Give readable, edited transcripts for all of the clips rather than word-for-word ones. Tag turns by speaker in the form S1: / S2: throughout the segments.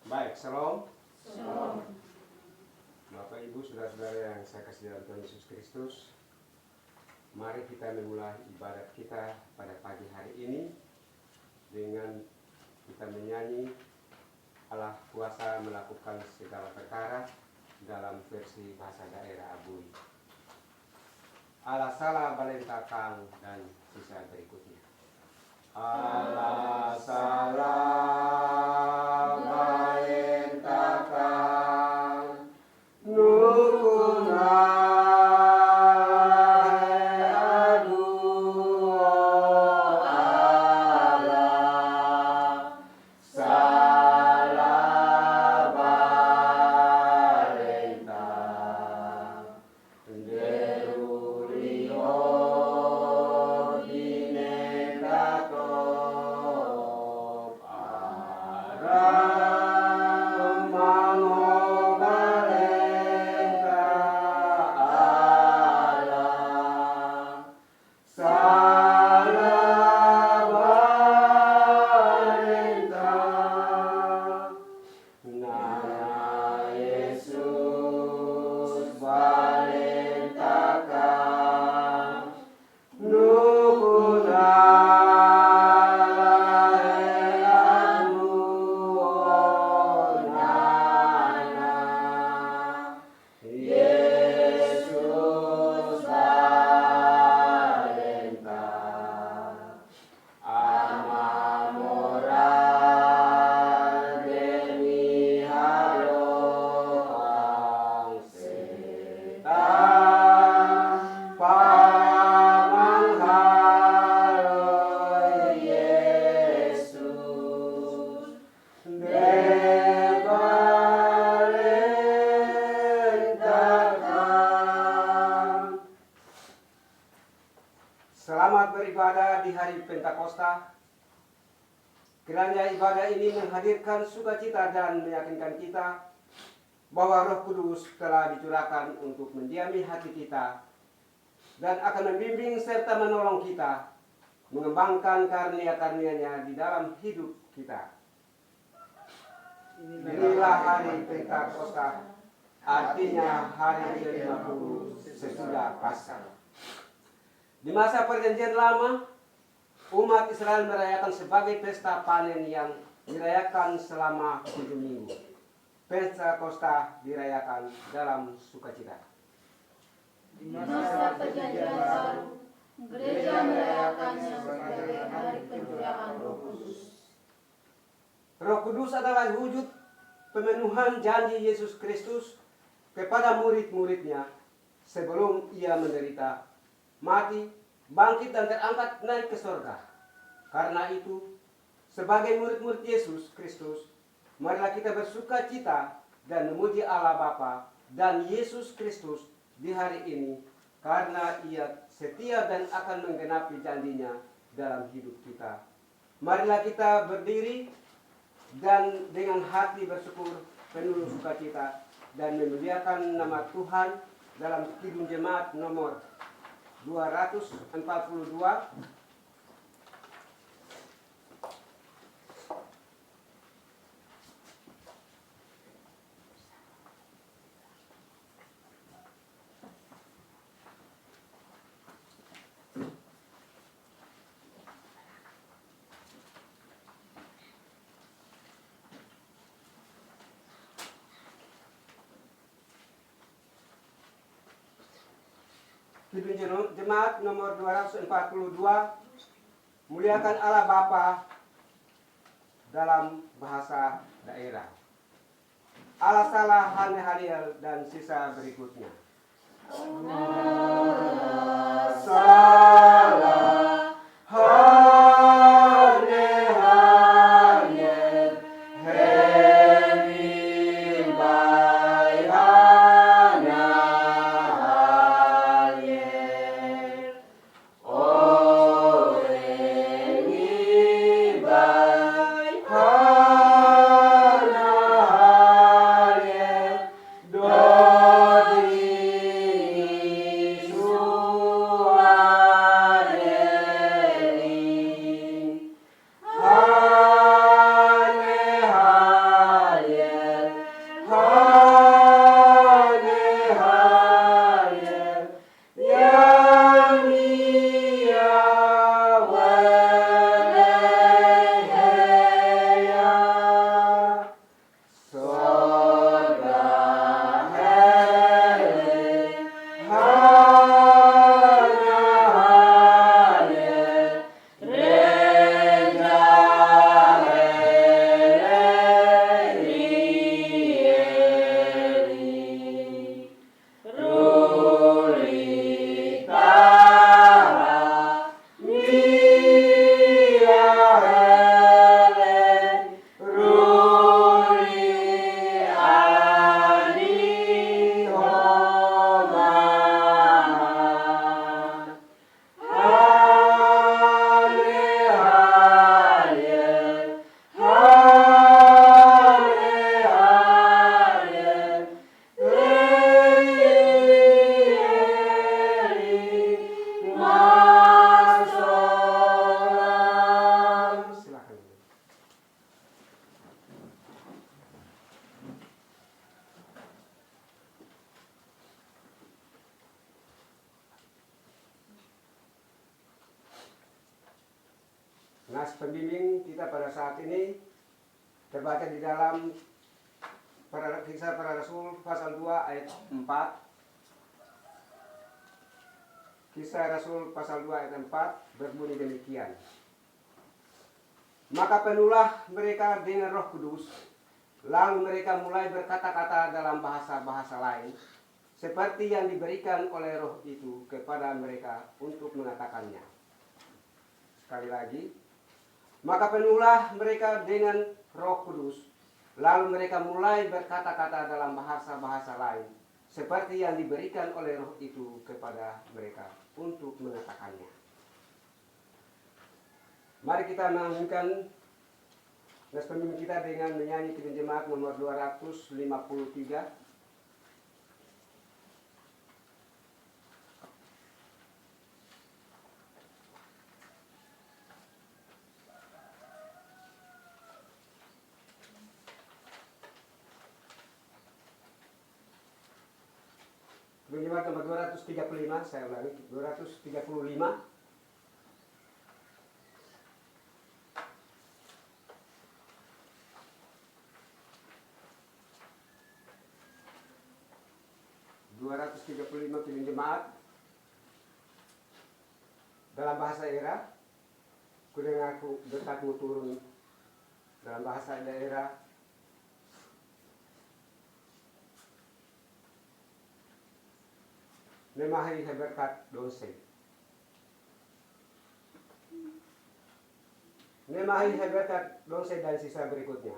S1: Baik, shalom.
S2: Shalom.
S1: Bapak, Ibu, saudara-saudara yang saya kasih dalam Tuhan Yesus Kristus, mari kita memulai ibadat kita pada pagi hari ini dengan kita menyanyi Allah kuasa melakukan segala perkara dalam versi bahasa daerah Abui. Allah salah balentakang dan sisa berikutnya. Allah salah balentakang nukunai aduh Allah salah balentang deruri ordinendatok aram mango balenta Allah salah balentang nama Yesus balentakan nukunai aduh nana Yesus balentang ama moral demi harokang setan paman haloi Yesus debalentakan. Selamat beribadah di hari Pentakosta. Kiranya ibadah ini menghadirkan sukacita dan meyakinkan kita bahwa Roh Kudus telah dicurahkan untuk mendiami hati kita dan akan membimbing serta menolong kita mengembangkan karunia-karunia-Nya di dalam hidup kita. Inilah hari Pentakosta, artinya hari ke-50 sesudah Paskah. Di masa Perjanjian Lama, umat Israel merayakan sebagai pesta panen yang dirayakan selama 7 minggu. Pentakosta dirayakan dalam sukacita.
S2: Di masa Perjanjian Baru, gereja merayakannya sebagai hari pencurahan Roh Kudus.
S1: Roh Kudus adalah wujud pemenuhan janji Yesus Kristus kepada murid-muridnya sebelum ia menderita, mati, bangkit dan terangkat naik ke surga. Karena itu, sebagai murid-murid Yesus Kristus, marilah kita bersuka cita dan memuji Allah Bapa dan Yesus Kristus di hari ini, karena Ia setia dan akan menggenapi janjinya dalam hidup kita. Marilah kita berdiri dan dengan hati bersyukur penuh sukacita dan memuliakan nama Tuhan dalam Kidung Jemaat nomor 242. Kidung Jemaat nomor 242, muliakan Allah Bapa dalam bahasa daerah. Allah salah hane halil dan sisa berikutnya. Allah salah hane halil hemi bayana halil oh hemi bayana halil dodi Nas pembimbing kita pada saat ini terbaca di dalam Kisah Para Rasul pasal 2 ayat 4. Kisah Rasul pasal 2 ayat 4 berbunyi demikian. Maka penuhlah mereka dengan Roh Kudus, lalu mereka mulai berkata-kata dalam bahasa-bahasa lain, seperti yang diberikan oleh Roh itu kepada mereka untuk mengatakannya. Sekali lagi, maka penuhlah mereka dengan Roh Kudus, lalu mereka mulai berkata-kata dalam bahasa-bahasa lain, seperti yang diberikan oleh Roh itu kepada mereka untuk mengatakannya. Mari kita menyanyikan nas pembimbing kita dengan menyanyi Kidung Jemaat nomor 253. Jemaat nomor 235, saya ulangi, 235. Kidung Jemaat dalam bahasa era, kudengaku dekatmu turun dalam bahasa daerah. Nemahi berkat dosa. Nemahi berkat dosa dan sisa berikutnya.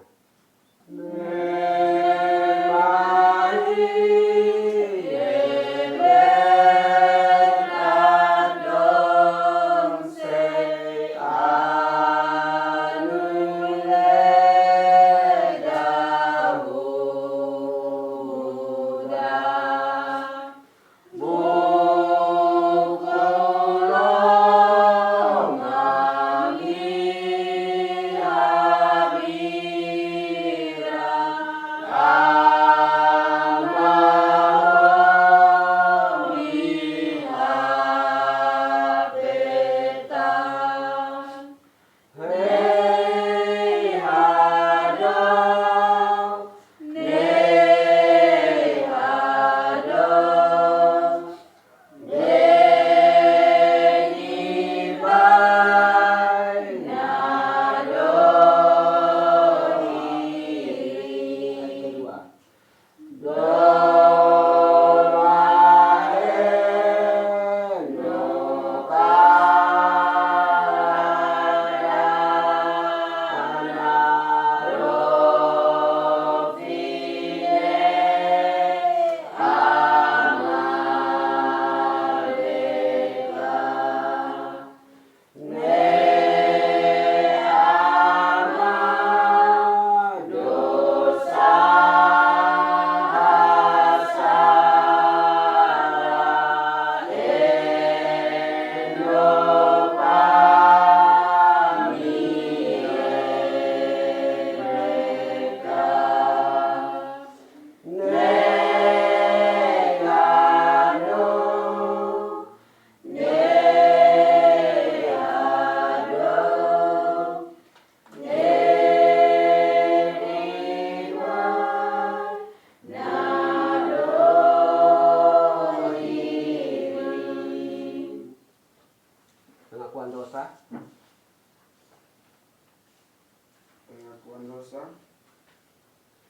S3: Pengakuan dosa.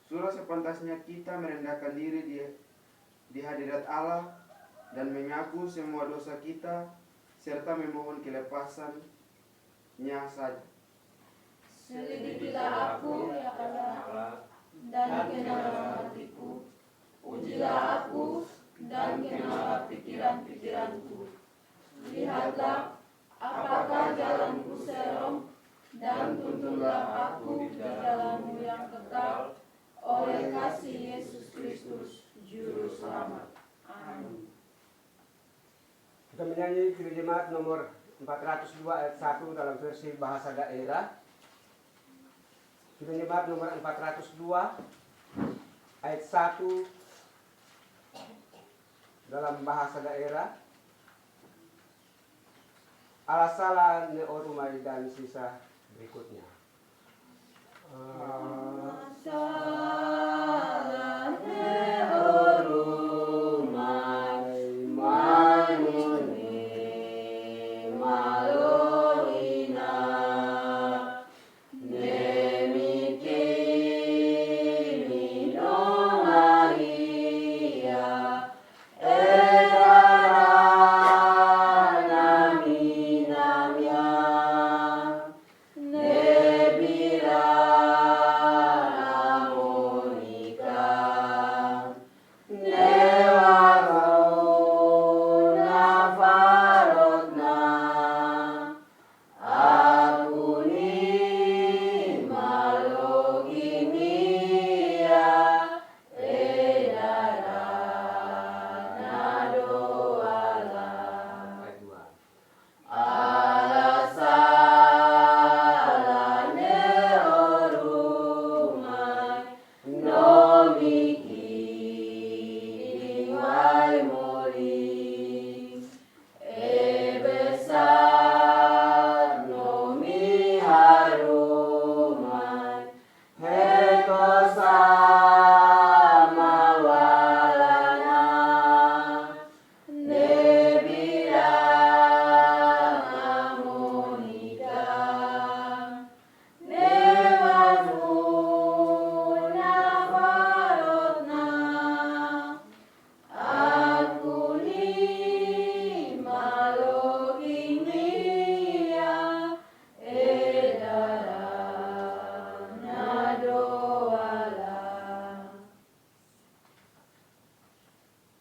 S3: Sudah sepantasnya kita merendahkan diri di hadirat Allah dan mengaku semua dosa kita serta memohon kelepasannya saja.
S2: Selidikilah aku, ya Allah, dan kenallah hatiku. Ujilah aku, dan kenallah pikiran-pikiranku. Lihatlah, apakah jalanku serong, dan tuntunlah aku di jalanmu yang kekal, oleh kasih Yesus Kristus, Juru Selamat. Amin.
S1: Kita menyanyi Kidung Jemaat nomor 402 ayat 1 dalam versi bahasa daerah. Kidung Jemaat nomor 402 ayat 1 dalam bahasa daerah. Alasala ne orumai dan sisa berikutnya.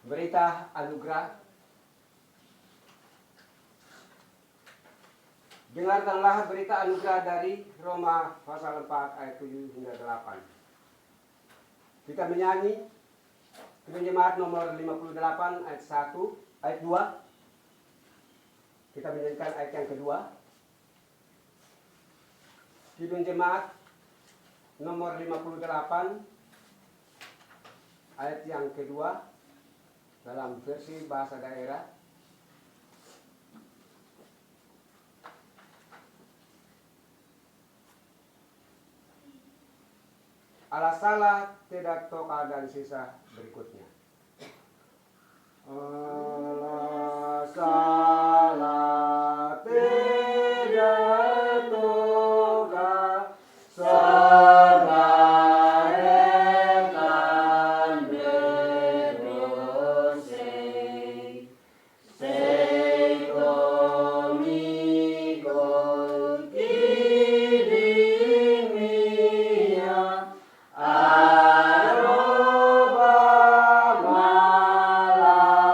S1: Berita anugerah. Dengarkanlah berita anugerah dari Roma pasal 4 ayat 7 hingga 8. Kita menyanyi Jemaat nomor 58 ayat 1, ayat 2. Kita menyanyikan ayat yang kedua. Jemaat nomor 58 ayat yang kedua dalam versi bahasa daerah. Allah salah tidak toka dan sisa berikutnya. Allah salah tidak toka serta rekan berdosa. Sekomikol kiring minyak aroba malamuda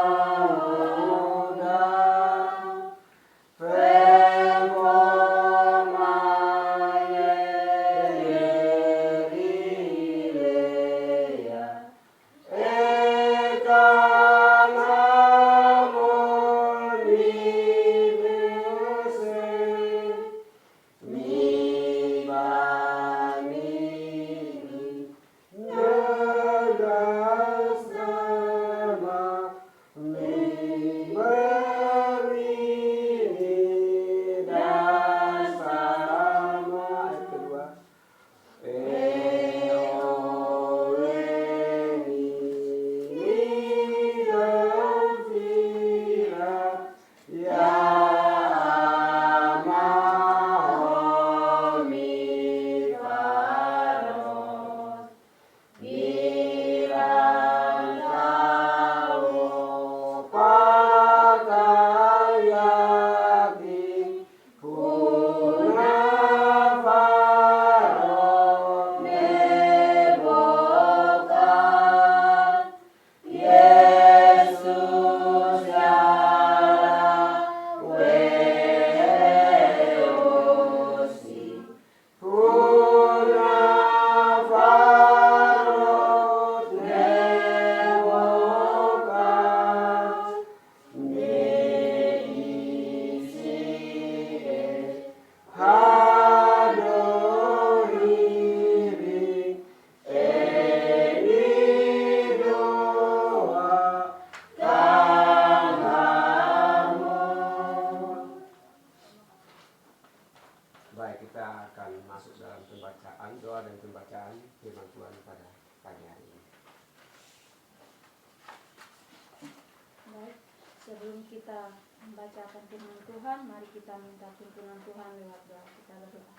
S2: Sebelum kita membacakan firman Tuhan, mari kita minta tuntunan Tuhan lewat doa. Kita berdoa.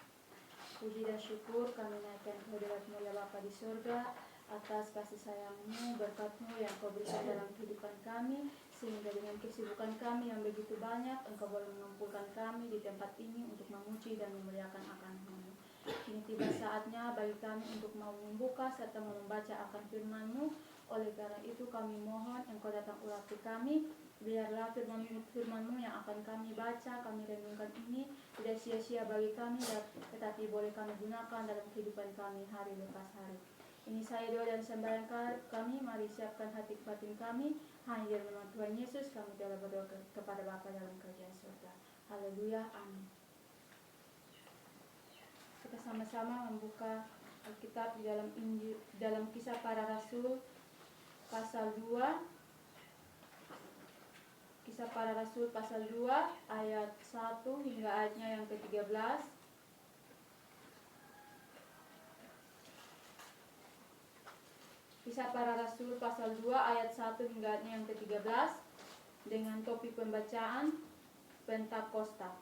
S2: Puji dan syukur kami naikkan kehadirat-Mu ya Bapa di surga, atas kasih sayang-Mu, berkat-Mu yang Kau berikan dalam kehidupan kami, sehingga dengan kesibukan kami yang begitu banyak, Engkau boleh mengumpulkan kami di tempat ini untuk memuji dan memuliakan akan Nama-Mu. Kini tiba saatnya bagi kami untuk mau membuka serta membaca akan firman-Mu. Oleh karena itu kami mohon Engkau datang urapi kami. Biarlah firman-Mu yang akan kami baca, kami renungkan ini tidak sia-sia bagi kami, tetapi boleh kami gunakan dalam kehidupan kami hari lepas hari. Ini saya doa dan sembahyang kami, mari siapkan hati batin kami. Hanya dalam nama Tuhan Yesus kami telah berdoa kepada Bapa dalam kerajaan surga. Haleluya, amin. Kita sama-sama membuka Alkitab di dalam Kisah Para Rasul pasal 2. Kisah Para Rasul pasal 2 ayat 1 hingga ayatnya yang ke-13. Kisah Para Rasul pasal 2 ayat 1 hingga ayatnya yang ke-13 dengan topik pembacaan Pentakosta.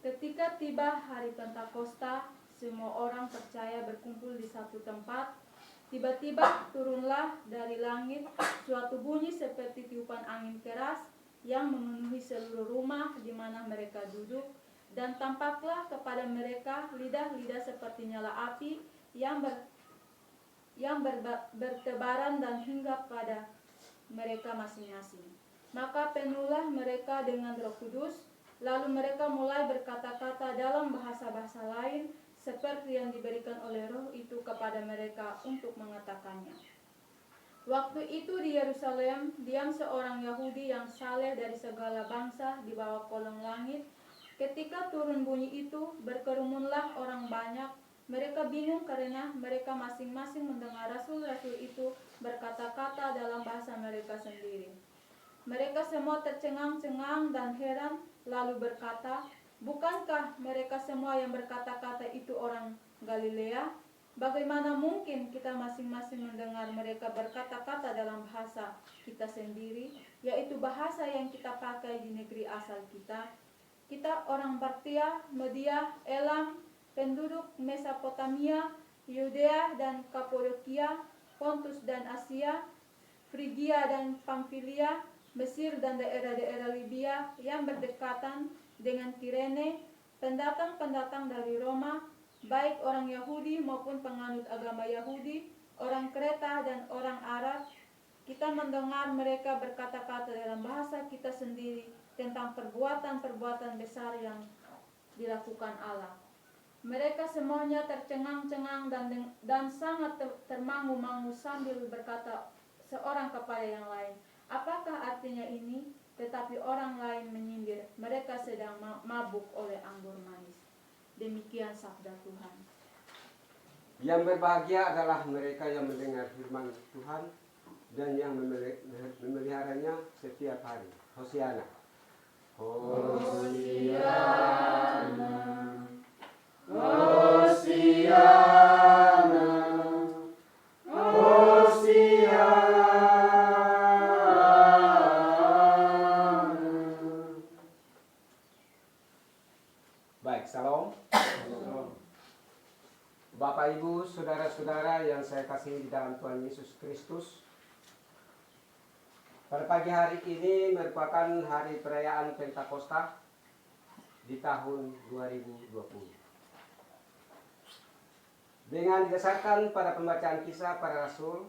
S2: Ketika tiba hari Pentakosta, semua orang percaya berkumpul di satu tempat. Tiba-tiba turunlah dari langit suatu bunyi seperti tiupan angin keras yang memenuhi seluruh rumah di mana mereka duduk, dan tampaklah kepada mereka lidah-lidah seperti nyala api yang bertebaran dan hinggap pada mereka masing-masing. Maka penuhlah mereka dengan Roh Kudus, lalu mereka mulai berkata-kata dalam bahasa-bahasa lain seperti yang diberikan oleh Roh itu kepada mereka untuk mengatakannya. Waktu itu di Yerusalem diam seorang Yahudi yang saleh dari segala bangsa di bawah kolong langit. Ketika turun bunyi itu, berkerumunlah orang banyak. Mereka bingung karena mereka masing-masing mendengar rasul-rasul itu berkata-kata dalam bahasa mereka sendiri. Mereka semua tercengang-cengang dan heran, lalu berkata, "Bukankah mereka semua yang berkata-kata itu orang Galilea? Bagaimana mungkin kita masing-masing mendengar mereka berkata-kata dalam bahasa kita sendiri, yaitu bahasa yang kita pakai di negeri asal kita? Kita orang Partia, Media, Elam, penduduk Mesopotamia, Yudea dan Kapadokia, Pontus dan Asia, Frigia dan Pamfilia, Mesir dan daerah-daerah Libya yang berdekatan dengan Kirene, pendatang-pendatang dari Roma, baik orang Yahudi maupun penganut agama Yahudi, orang Kreta dan orang Arab. Kita mendengar mereka berkata-kata dalam bahasa kita sendiri tentang perbuatan-perbuatan besar yang dilakukan Allah." Mereka semuanya tercengang-cengang dan sangat termangu-mangu sambil berkata seorang kepada yang lain, "Apakah artinya ini?" Tetapi orang lain menyindir, "Mereka sedang mabuk oleh anggur manis." Demikian sabda Tuhan.
S1: Yang berbahagia adalah mereka yang mendengar firman Tuhan dan yang memeliharanya setiap hari. Hosiana.
S2: Hosiana.
S1: Hosiana. Hosiana. Baik, salam. Bapak, Ibu, saudara-saudara yang saya kasihi di dalam Tuhan Yesus Kristus, pada pagi hari ini merupakan hari perayaan Pentakosta di tahun 2020. Dengan didasarkan pada pembacaan Kisah Para Rasul,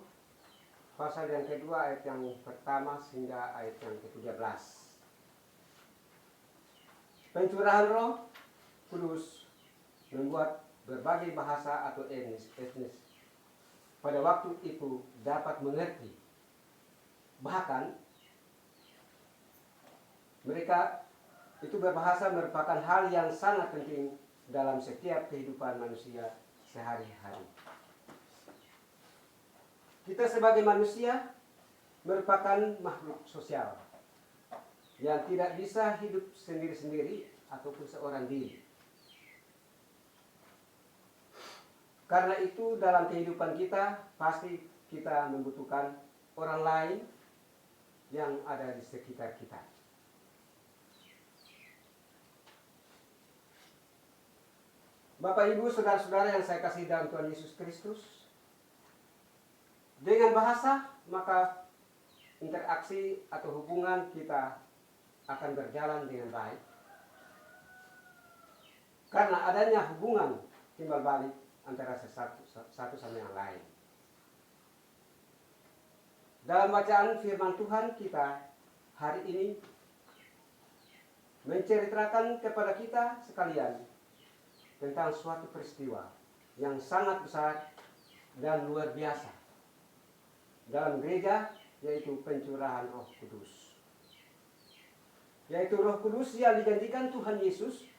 S1: pasal yang kedua ayat yang pertama hingga ayat yang ke-13. Pencurahan Roh Kudus membuat berbagai bahasa atau etnis pada waktu itu dapat mengerti. Bahkan mereka itu berbahasa merupakan hal yang sangat penting dalam setiap kehidupan manusia sehari-hari. Kita sebagai manusia merupakan makhluk sosial yang tidak bisa hidup sendiri-sendiri ataupun seorang diri. Karena itu dalam kehidupan kita pasti kita membutuhkan orang lain yang ada di sekitar kita. Bapak, Ibu, saudara-saudara yang saya kasih dalam Tuhan Yesus Kristus, dengan bahasa maka interaksi atau hubungan kita akan berjalan dengan baik. Karena adanya hubungan timbal balik antara satu sama yang lain. Dalam bacaan firman Tuhan kita hari ini menceritakan kepada kita sekalian tentang suatu peristiwa yang sangat besar dan luar biasa dalam gereja, yaitu pencurahan Roh Kudus. Yaitu Roh Kudus yang dijanjikan Tuhan Yesus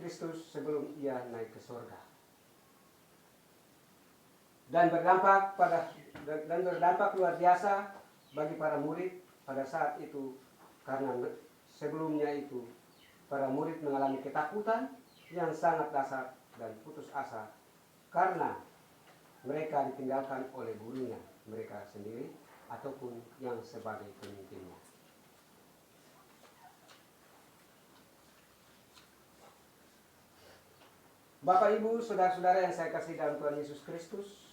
S1: Kristus sebelum ia naik ke surga. Dan berdampak luar biasa bagi para murid pada saat itu, karena sebelumnya itu para murid mengalami ketakutan yang sangat dasar dan putus asa karena mereka ditinggalkan oleh gurunya mereka sendiri ataupun yang sebagai pemimpinnya. Bapak, Ibu, saudara-saudara yang saya kasih dalam Tuhan Yesus Kristus,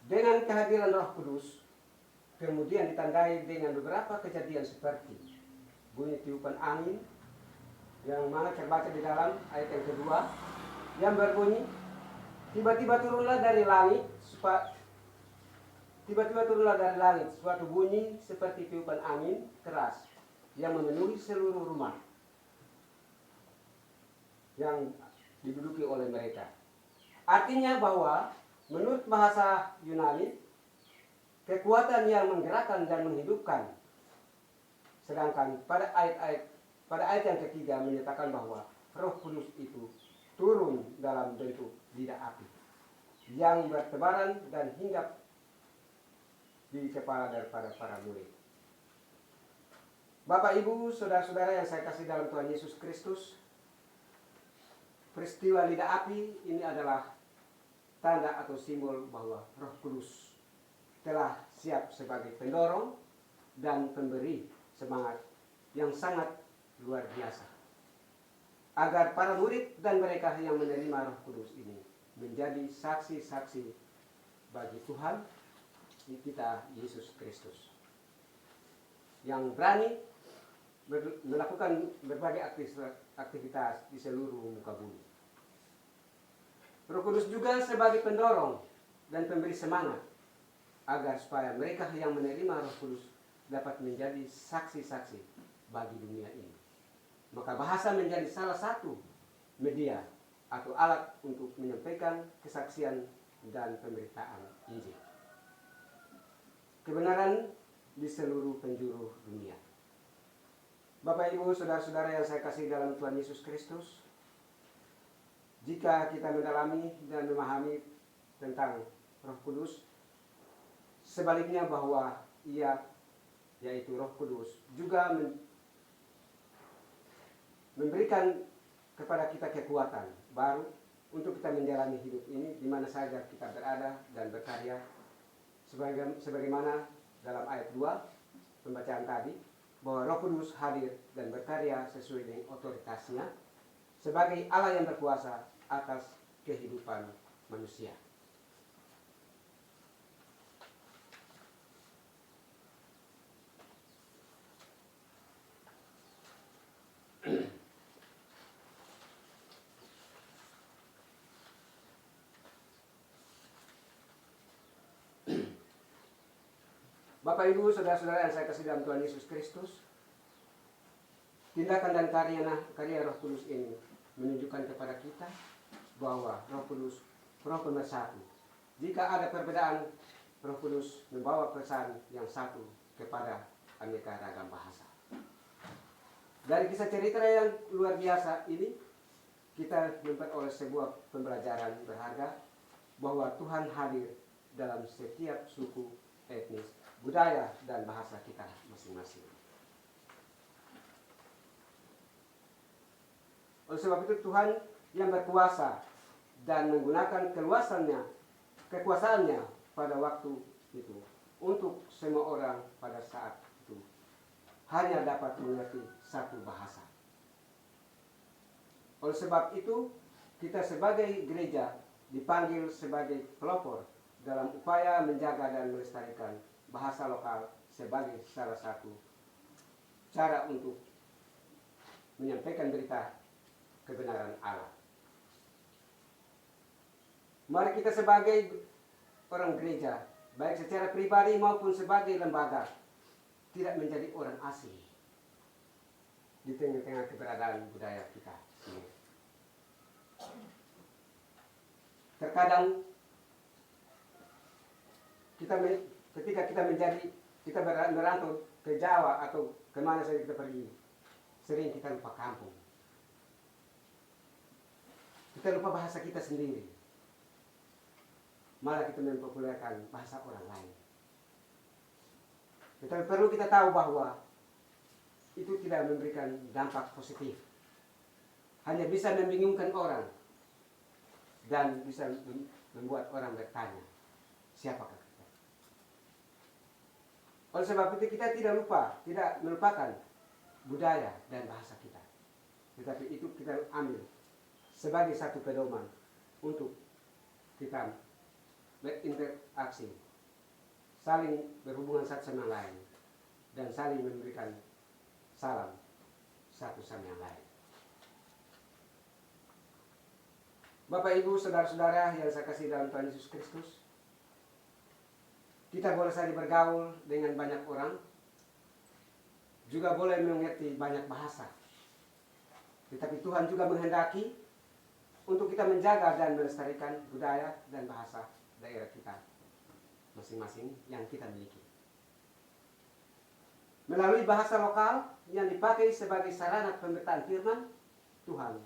S1: dengan kehadiran Roh Kudus kemudian ditandai dengan beberapa kejadian seperti bunyi tiupan angin yang mana terbaca di dalam ayat yang kedua, yang berbunyi, tiba-tiba turunlah dari langit suatu bunyi seperti tiupan angin keras yang memenuhi seluruh rumah yang diduduki oleh mereka. Artinya bahwa menurut bahasa Yunani, kekuatan yang menggerakkan dan menghidupkan. Sedangkan pada ayat yang ketiga menyatakan bahwa Roh Kudus itu turun dalam bentuk lidah api yang bertebaran dan hinggap di kepala daripada para murid. Bapak, Ibu, saudara-saudara yang saya kasih dalam Tuhan Yesus Kristus, peristiwa lidah api ini adalah tanda atau simbol bahwa Roh Kudus telah siap sebagai pendorong dan pemberi semangat yang sangat luar biasa agar para murid dan mereka yang menerima Roh Kudus ini menjadi saksi-saksi bagi Tuhan kita Yesus Kristus yang berani melakukan berbagai aktivitas di seluruh muka bumi. Roh Kudus juga sebagai pendorong dan pemberi semangat agar supaya mereka yang menerima Roh Kudus dapat menjadi saksi-saksi bagi dunia ini. Maka bahasa menjadi salah satu media atau alat untuk menyampaikan kesaksian dan pemberitaan Injil. Kebenaran di seluruh penjuru dunia. Bapak, Ibu, saudara-saudara yang saya kasih dalam Tuhan Yesus Kristus, jika kita mendalami dan memahami tentang Roh Kudus, sebaliknya bahwa ia, yaitu Roh Kudus, juga memberikan kepada kita kekuatan baru untuk kita menjalani hidup ini di mana saja kita berada dan berkarya, sebagaimana dalam ayat 2 pembacaan tadi, bahwa Roh Kudus hadir dan berkarya sesuai dengan otoritasnya sebagai Allah yang berkuasa atas kehidupan manusia. Bapak, Ibu, saudara-saudara yang saya kasih dalam Tuhan Yesus Kristus, tindakan dan karya Roh Kudus ini menunjukkan kepada kita bahwa Roh Kudus Roh pemersatu. Jika ada perbedaan, Roh Kudus membawa pesan yang satu kepada aneka ragam bahasa. Dari kisah cerita yang luar biasa ini, kita memperoleh sebuah pembelajaran berharga bahwa Tuhan hadir dalam setiap suku, etnis, budaya, dan bahasa kita masing-masing. Oleh sebab itu Tuhan yang berkuasa dan menggunakan kekuasaannya pada waktu itu untuk semua orang pada saat itu hanya dapat mengerti satu bahasa. Oleh sebab itu, kita sebagai gereja dipanggil sebagai pelopor dalam upaya menjaga dan melestarikan bahasa lokal sebagai salah satu cara untuk menyampaikan berita kebenaran Allah. Mari kita sebagai orang gereja, baik secara pribadi maupun sebagai lembaga, tidak menjadi orang asing di tengah-tengah keberadaan budaya kita sendiri. Terkadang ketika kita merantau ke Jawa atau kemana saja kita pergi, sering kita lupa kampung. Kita lupa bahasa kita sendiri. Malah kita mempopulerkan bahasa orang lain. Tetapi perlu kita tahu bahwa itu tidak memberikan dampak positif. Hanya bisa membingungkan orang dan bisa membuat orang bertanya, siapakah kita? Oleh sebab itu kita tidak melupakan budaya dan bahasa kita. Tetapi itu kita ambil sebagai satu pedoman untuk kita berinteraksi, saling berhubungan satu sama lain, dan saling memberikan salam satu sama yang lain. Bapak, Ibu, saudara-saudara yang saya kasih dalam Tuhan Yesus Kristus, kita boleh saja bergaul dengan banyak orang, juga boleh mengerti banyak bahasa. Tetapi Tuhan juga menghendaki untuk kita menjaga dan melestarikan budaya dan bahasa daerah kita masing-masing yang kita miliki. Melalui bahasa lokal yang dipakai sebagai sarana pemberitaan firman Tuhan,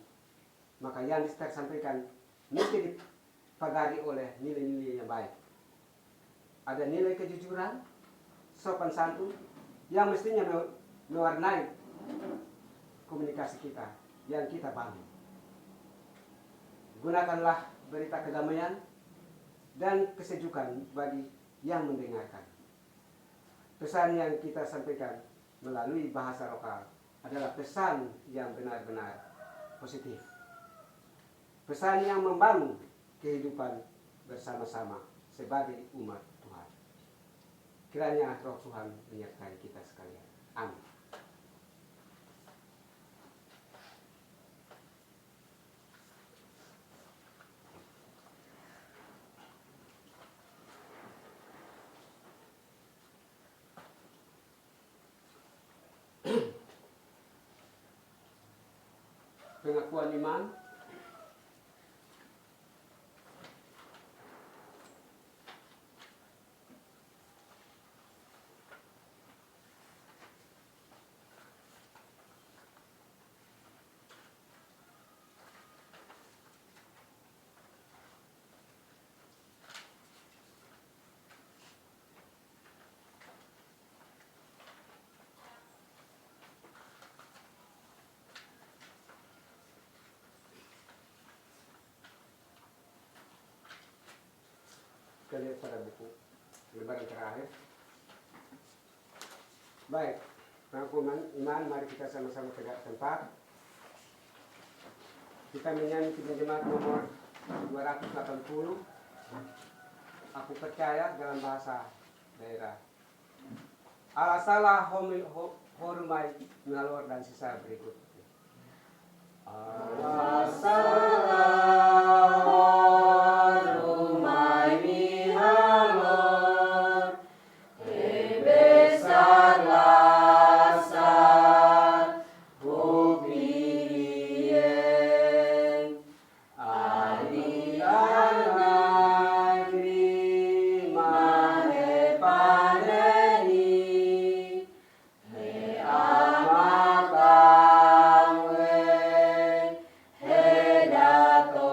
S1: maka yang disampaikan mesti dipagari oleh nilai-nilai yang baik. Ada nilai kejujuran, sopan santun yang mestinya mewarnai komunikasi kita yang kita bangun. Gunakanlah berita kedamaian dan kesejukan bagi yang mendengarkan. Pesan yang kita sampaikan melalui bahasa lokal adalah pesan yang benar-benar positif. Pesan yang membangun kehidupan bersama-sama sebagai umat Tuhan. Kiranya Roh Tuhan menyertai kita sekalian. Amin. Pengakuan iman. Kita lihat pada buku lembaran terakhir. Baik, pengakuan iman, mari kita sama-sama tegak tempat. Kita menyanyi Kidung Jemaat nomor 280. Aku percaya dalam bahasa daerah. Allah salah hormai ngalor dan sisa berikut. Allah salah hormai ngalor, besarlah sat hubien, alian negeri mahe paneni, he amakang we he dato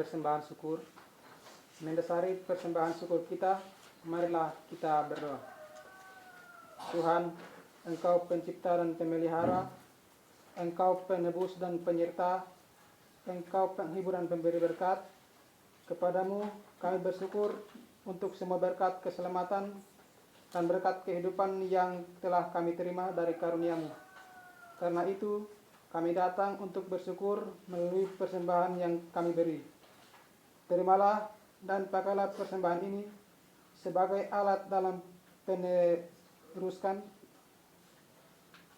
S4: persembahan syukur. Mendasari persembahan syukur kita, marilah kita berdoa. Tuhan, Engkau pencipta dan pemelihara, Engkau penebus dan penyerta, Engkau penghibur dan pemberi berkat. Kepadamu kami bersyukur untuk semua berkat keselamatan dan berkat kehidupan yang telah kami terima dari karunia-Mu. Karena itu, kami datang untuk bersyukur melalui persembahan yang kami beri. Terimalah dan pakailah persembahan ini sebagai alat dalam peneruskan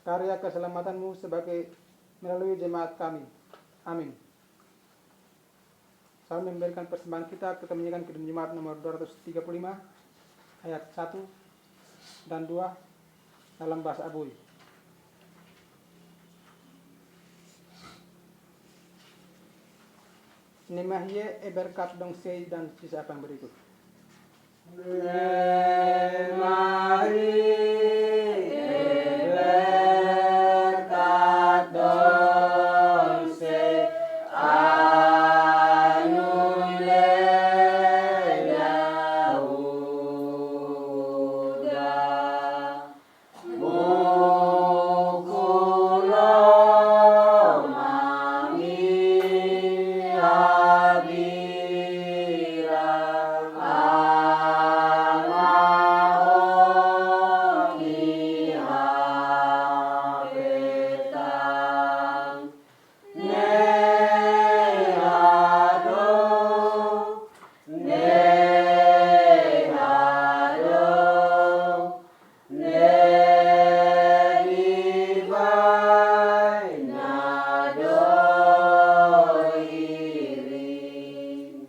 S4: karya keselamatan-Mu sebagai melalui jemaat kami. Amin. Saya memberikan persembahan kita menyanyikan Kidung Jemaat nomor 235 ayat 1 dan 2 dalam bahasa Abui. Nemahye berkat dong sei dan sisa apa yang berikut.
S5: Berkat dong sei anu ledauda mukulong mami abirang amaoni hapetang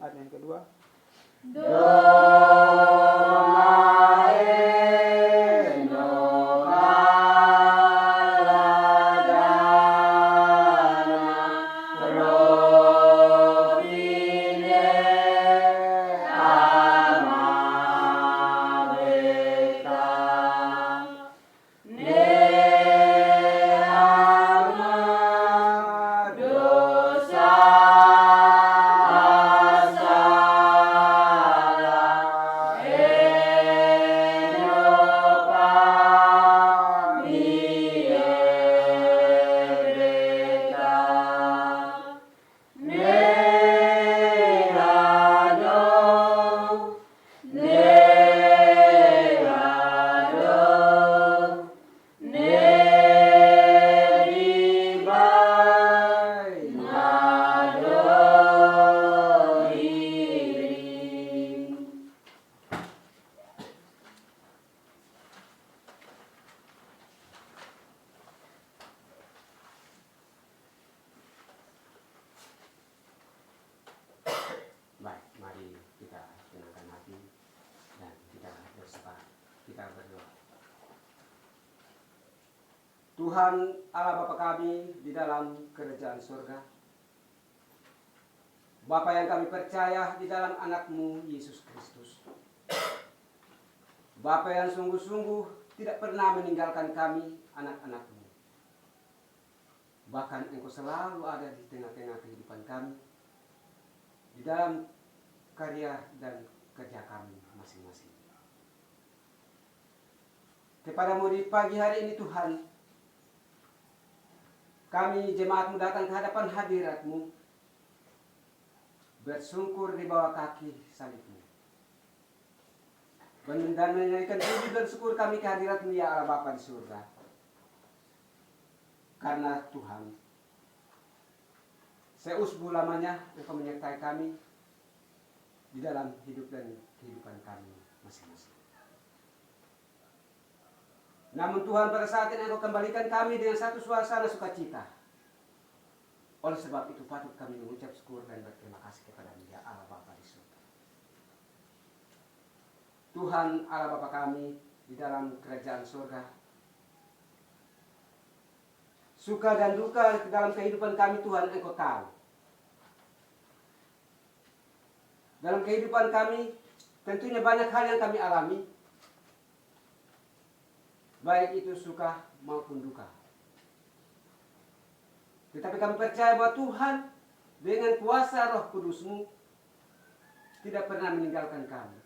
S4: Ayat yang kedua.
S1: Baik, mari kita tenangkan hati dan kita berserah, kita berdoa. Tuhan Allah Bapa kami di dalam kerajaan surga, Bapa yang kami percaya di dalam anak-Mu Yesus Kristus, Bapa yang sungguh-sungguh tidak pernah meninggalkan kami anak-anak-Mu. Bahkan Engkau selalu ada di tengah-tengah kehidupan kami, di dalam karya dan kerja kami masing-masing. Kepadamu di pagi hari ini Tuhan, kami jemaat-Mu datang ke hadapan hadirat-Mu, bersungkur di bawah kaki salib-Mu, dan menyanyikan puji dan syukur kami ke hadirat-Mu ya Allah Bapa di surga. Karena Tuhan, seusbuh lamanya Engkau menyertai kami di dalam hidup dan kehidupan kami masing-masing. Namun Tuhan, pada saat ini Engkau kembalikan kami dengan satu suasana sukacita. Oleh sebab itu patut kami mengucap syukur dan berterima kasih kepada-Mu ya Allah Bapa di surga. Tuhan Allah Bapa kami di dalam kerajaan surga, suka dan duka dalam kehidupan kami Tuhan Engkau tahu. Dalam kehidupan kami tentunya banyak hal yang kami alami, baik itu suka maupun duka. Tetapi kami percaya bahwa Tuhan dengan kuasa Roh Kudus-Mu tidak pernah meninggalkan kami.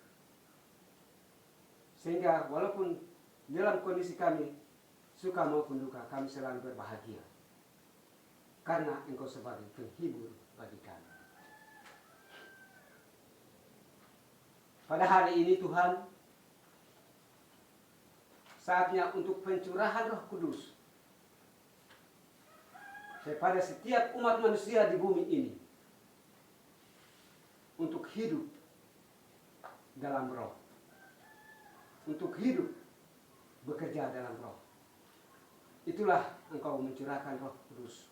S1: Sehingga walaupun dalam kondisi kami suka maupun duka, kami selalu berbahagia. Karena Engkau sebagai penghibur bagi kami. Pada hari ini Tuhan, saatnya untuk pencurahan Roh Kudus kepada setiap umat manusia di bumi ini untuk hidup dalam roh, untuk hidup bekerja dalam roh. Itulah Engkau mencurahkan Roh Kudus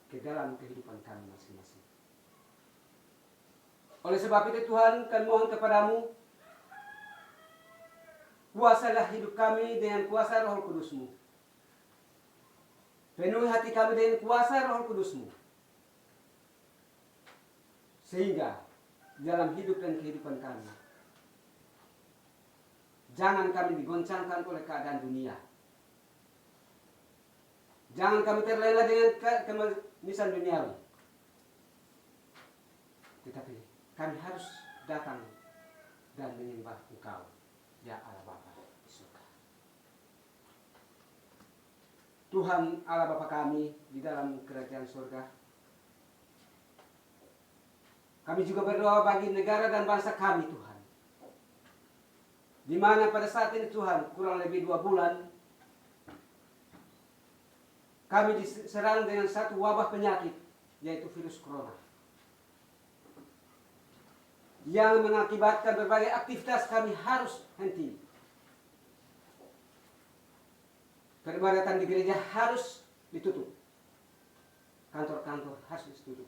S1: ke dalam kehidupan kami masing-masing. Oleh sebab itu Tuhan, kami mohon kepadamu, kuasalah hidup kami dengan kuasa Roh Kudus-Mu. Penuhi hati kami dengan kuasa Roh Kudus-Mu. Sehingga dalam hidup dan kehidupan kami, jangan kami digoncangkan oleh keadaan dunia. Jangan kami terlena dengan kemanisan duniawi. Tetapi kami harus datang dan menyembah Engkau, ya Allah Bapa di surga. Tuhan Allah Bapa kami di dalam kerajaan surga, kami juga berdoa bagi negara dan bangsa kami Tuhan, di mana pada saat ini Tuhan kurang lebih 2 bulan kami diserang dengan satu wabah penyakit, yaitu virus corona, yang mengakibatkan berbagai aktivitas kami harus henti. Peribadatan di gereja harus ditutup, kantor-kantor harus ditutup,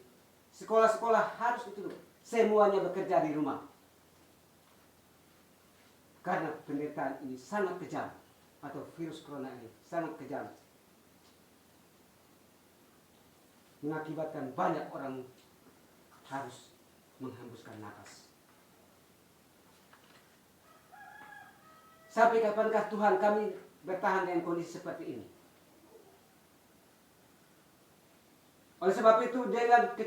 S1: sekolah-sekolah harus ditutup, semuanya bekerja di rumah. Karena penderitaan ini sangat kejam, atau virus corona ini sangat kejam, mengakibatkan banyak orang harus menghembuskan napas. Sampai kapankah Tuhan kami bertahan dengan kondisi seperti ini? Oleh sebab itu, dengan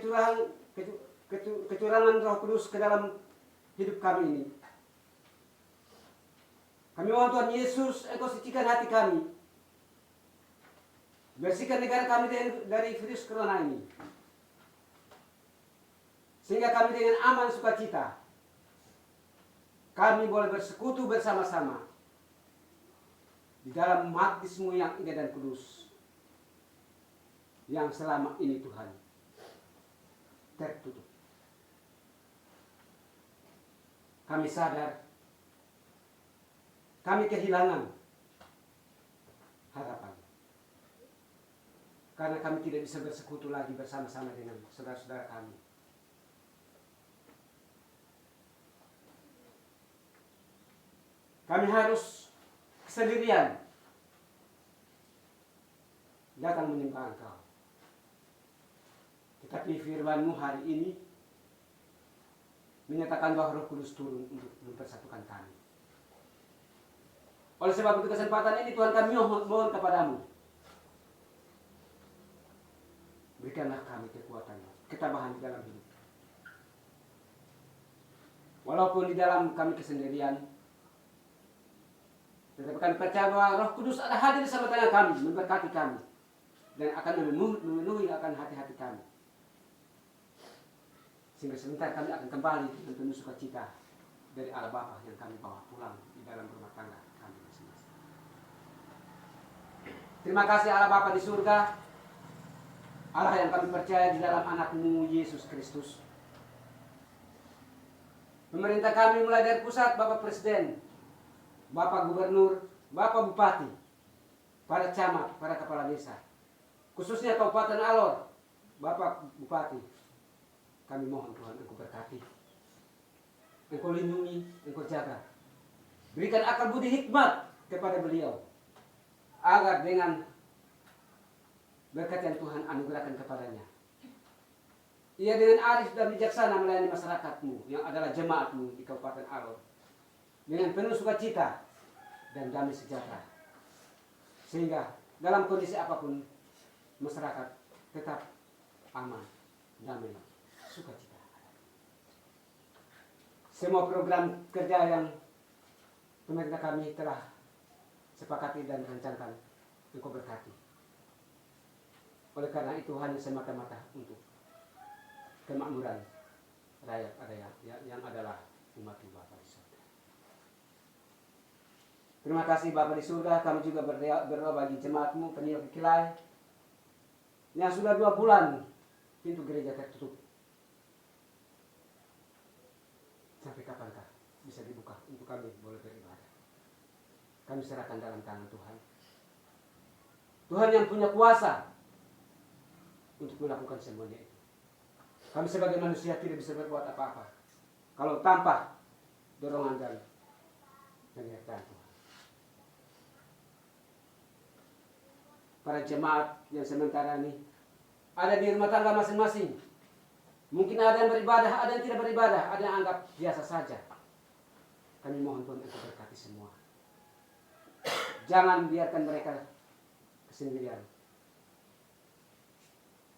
S1: kecurangan Roh Kudus ke dalam hidup kami ini, kami mohon Tuhan Yesus, Engkau sucikan hati kami, bersihkan negara kami dari virus corona ini, sehingga kami dengan aman sukacita kami boleh bersekutu bersama-sama di dalam baptismu yang indah dan kudus, yang selama ini Tuhan tertutup. Kami sadar kami kehilangan harapan, karena kami tidak bisa bersekutu lagi bersama-sama dengan saudara-saudara kami. Kami harus sendirian datang menyembah Engkau. Tetapi firman-Mu hari ini menyatakan bahwa Roh Kudus turun untuk mempersatukan kami. Oleh sebab itu kesempatan ini Tuhan kami mohon kepadamu, berikanlah kami kekuatan, ketabahan di dalam hidup. Walaupun di dalam kami kesendirian, tetapi kami percaya bahwa Roh Kudus ada hadir di tengah kami, memberkati kami, dan akan memenuhi akan hati-hati kami. Sehingga sebentar kami akan kembali dengan penuh sukacita dari Allah Bapa yang kami bawa pulang di dalam rumah tangga kami masing-masing. Terima kasih Allah Bapa di surga, Allah yang kami percaya di dalam anak-Mu Yesus Kristus. Pemerintah kami mulai dari pusat, Bapak Presiden, Bapak Gubernur, Bapak Bupati, para camat, para kepala desa, khususnya Kabupaten Alor, Bapak Bupati, kami mohon Tuhan Engkau berkati, Engkau lindungi, Engkau jaga. Berikan akal budi hikmat kepada beliau, agar dengan berkat yang Tuhan anugerahkan kepadanya, ia dengan arif dan bijaksana melayani masyarakat-Mu yang adalah jemaat-Mu di Kabupaten Alor, dengan penuh sukacita dan damai sejahtera, sehingga dalam kondisi apapun masyarakat tetap aman, damai, sukacita. semua program kerja yang pemerintah kami telah sepakati dan rencanakan, Engkau berkati. Oleh karena itu hanya semata-mata untuk kemakmuran rakyat yang adalah umat-Mu Bapa di surga. Terima kasih Bapa di surga, kami juga berdoa bagi jemaat-Mu Penio Kekilai yang sudah 2 bulan pintu gereja tertutup. Sampai kapankah bisa dibuka untuk kami boleh beribadah? Kami serahkan dalam tangan Tuhan. Tuhan yang punya kuasa untuk melakukan semuanya itu. Kami sebagai manusia tidak bisa berbuat apa-apa kalau tanpa dorongan dan penyertaan Tuhan. Para jemaat yang sementara ini ada di rumah tangga masing-masing. Mungkin ada yang beribadah, ada yang tidak beribadah, ada yang anggap biasa saja. Kami mohon Tuhan untuk berkati semua. Jangan biarkan mereka kesendirian.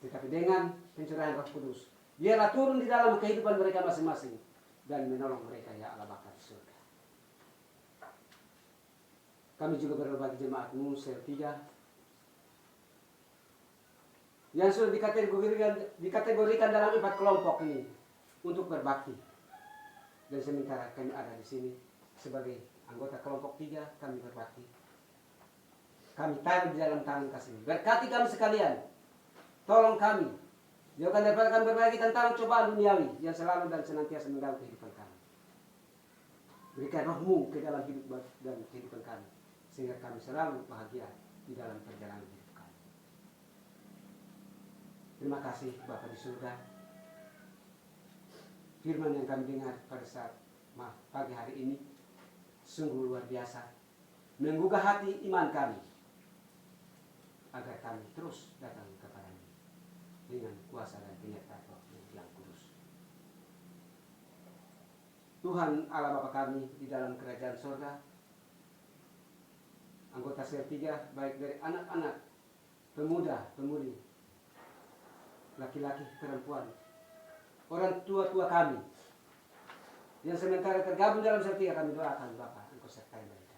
S1: Tetapi dengan pencurahan Roh Kudus, biarlah turun di dalam kehidupan mereka masing-masing dan menolong mereka, ya Allah Bapa di surga. Kami juga berdoa bagi jemaat-Mu sel 3 yang sudah dikategorikan dalam 4 kelompok ini untuk berbakti. Dan sementara kami ada di sini sebagai anggota kelompok 3, kami berbakti. Kami taruh di dalam tangan kasih. Berkati kami sekalian. Tolong kami. Jauhkan daripada kami berbagai tentang cobaan duniawi yang selalu dan senantiasa mengganggu kehidupan kami. Berikan Roh-Mu ke dalam hidup dan kehidupan kami, sehingga kami selalu bahagia di dalam perjalanan hidup kami. Terima kasih Bapa di surga. Firman yang kami dengar pada saat pagi hari ini sungguh luar biasa, menggugah hati iman kami, agar kami terus datang kepada-Mu dengan kuasa dan penyertaan Roh-Mu yang kudus. Tuhan Allah Bapa kami di dalam kerajaan surga, anggota sel 3 baik dari anak-anak, pemuda, pemudi, laki-laki, perempuan, orang tua-tua kami yang sementara tergabung dalam sel 3, kami doakan Bapa, Engkau sertai mereka.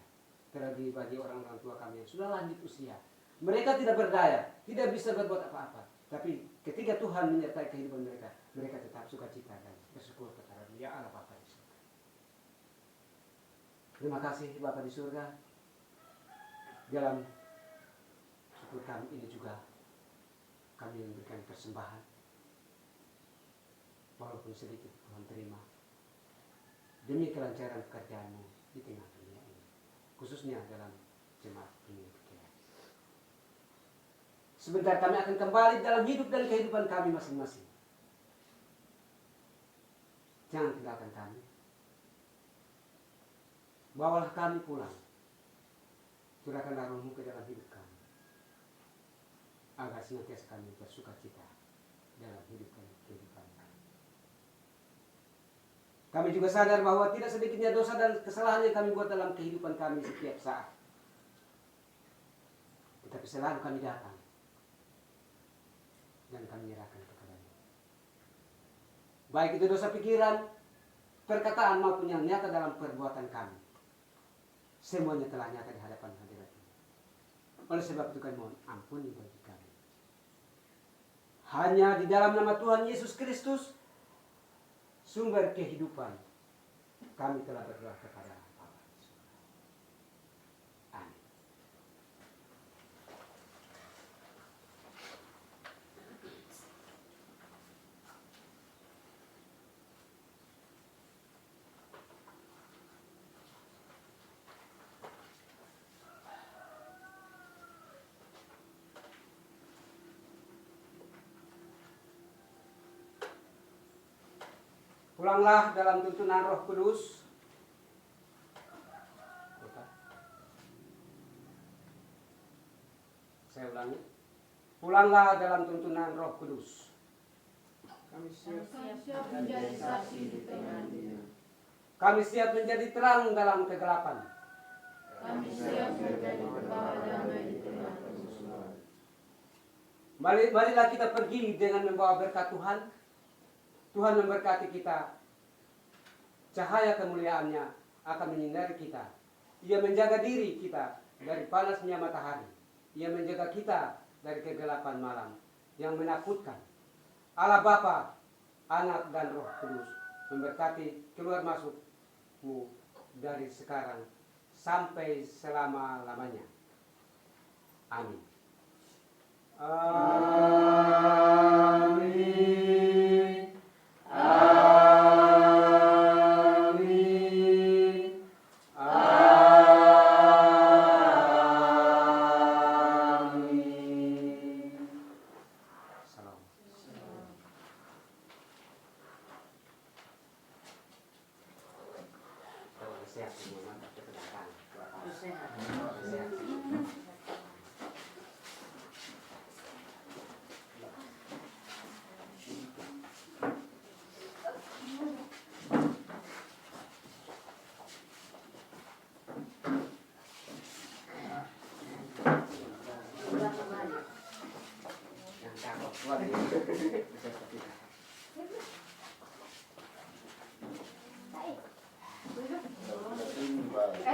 S1: Terlebih bagi orang-orang tua kami yang sudah lanjut usia, mereka tidak berdaya, tidak bisa berbuat apa-apa, tapi ketika Tuhan menyertai kehidupan mereka, mereka tetap sukacita dan bersyukur kepada Dia, Allah Bapa di surga. Terima kasih Bapa di surga. Dalam syukur kami ini juga kami memberikan persembahan, walaupun sedikit Tuhan terima, demi kelancaran pekerjaan-Mu di tengah dunia ini, khususnya dalam jemaat Penio Kekilai. Sebentar kami akan kembali dalam hidup dan kehidupan kami masing-masing. Jangan tinggalkan kami. Bawalah kami pulang. Curahkanlah Roh-Mu ke dalam hidup kami, agar senantiasa kami bersuka cita dalam hidup dan kehidupan kami. Kami juga sadar bahwa tidak sedikitnya dosa dan kesalahan yang kami buat dalam kehidupan kami setiap saat. Tetapi selalu kami datang dan kami menyerahkan kepada-Mu. Baik itu dosa pikiran, perkataan maupun yang nyata dalam perbuatan kami. Semuanya telah nyata di hadapan hadirat-Mu. Oleh sebab itu kami mohon ampuni bagi kami. Hanya di dalam nama Tuhan Yesus Kristus, sumber kehidupan, kami telah berdoa kepada Bapa. Amin. Pulanglah dalam tuntunan Roh Kudus. Saya ulangi. Pulanglah dalam tuntunan Roh Kudus.
S3: Kami siap
S2: Siap menjadi saksi di tengah dunia.
S1: Kami siap menjadi terang dalam kegelapan.
S2: Kami siap menjadi pembawa damai di tengah permusuhan.
S1: Marilah kita pergi dengan membawa berkat Tuhan. Tuhan memberkati kita cahaya kemuliaannya akan menyinari kita. Ia menjaga diri kita dari panasnya matahari. Ia menjaga kita dari kegelapan malam yang menakutkan. Allah Bapa, Anak dan Roh Kudus memberkati keluar masukmu dari sekarang sampai selama-lamanya. Amin. Amin. Amin. Amin. Salam. Sehat semua, ketenangan. Sehat. Yang cakep kuat ini. Bisa seperti itu.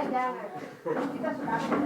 S6: Jangan. Kita sudah ada